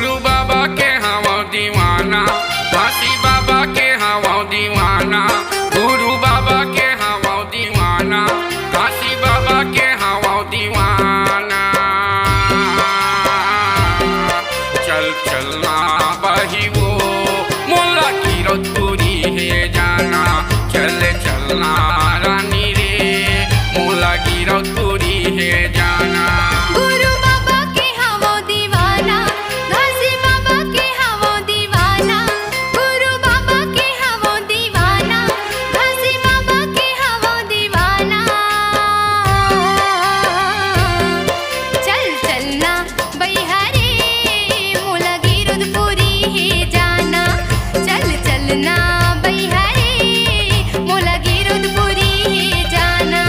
गुरु बाबा के हवा दीवाना, काशी बाबा के हवा दीवाना, गुरु बाबा के हवा दीवाना, काशी बाबा के हवा दीवाना। चल चलना बही वो मोला की रतपुरी है जाना, चल चलना रानी रे मोला की रतपुरी है जाना। गुरु बाबा के हवो दीवाना, घासी बाबा के हवो दीवाना, गुरु बाबा के हवो दीवाना, घासी बाबा के हवो दीवाना। चल चलना बैहरे मोला गिरधपुरी है जाना, चल चलना बैहरे मोला गिरधपुरी है जाना।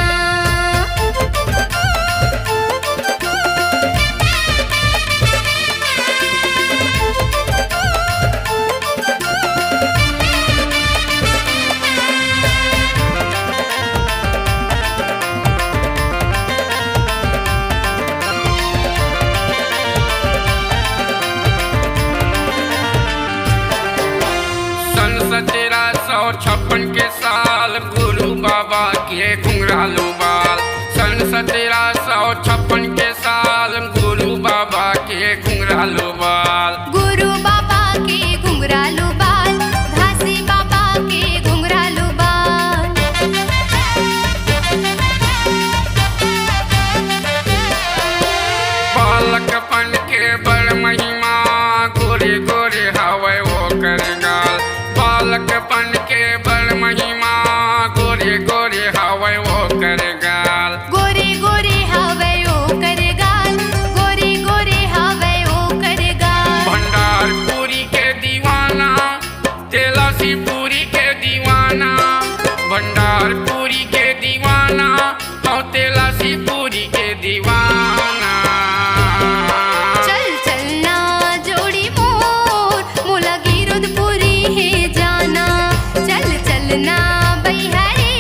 सन 1756 के साल गुरु बाबा के घुंघरालू बाल, सन 1756 के साल गुरु बाबा के घुंघरालू बाल। गुरु बाबा के घुंघरालू बाल, घासी बाबा के घुंघरालू बाल। बालकपन के बड़ महिमा गोरे गोरे हवे वो कर गाल, बालकपन के बड़ महिमा गोरे गोरे हवे वो कर गाल। गोरे गोरे हवे ओ कर गाल, गोरे गोरे हवे ओ कर गाल। भंडारपुरी के दीवाना, तेलासीपुरी के दीवाना, भंडारपुरी के दीवाना और तेलासीपुरी के दीवाना। चल चलना जोड़ी मोर मोला गिरधपुरी है जाना, चल चलना बैहरे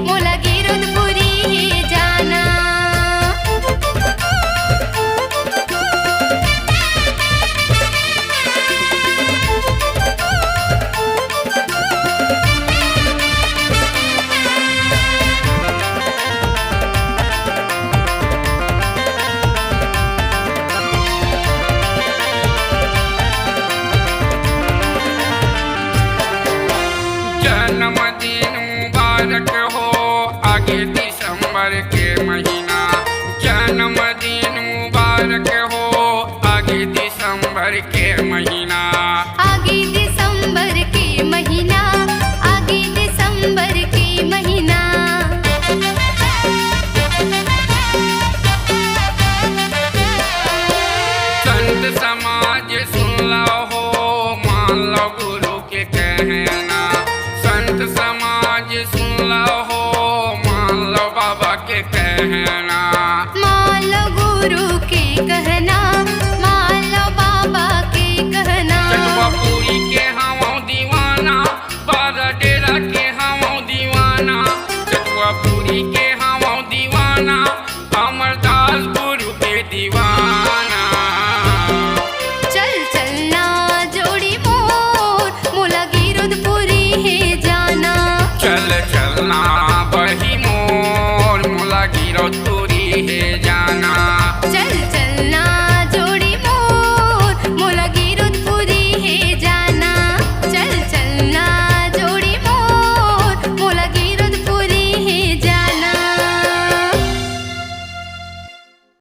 मोला गिरधपुरी है जाना। जन्मदिन मुबारक हो आगे दिसंबर के महीना, जन्मदिन मुबारक हो आगे दिसंबर के महीना। आगे दिसंबर के महीना, आगे दिसंबर के महीना। संत समाज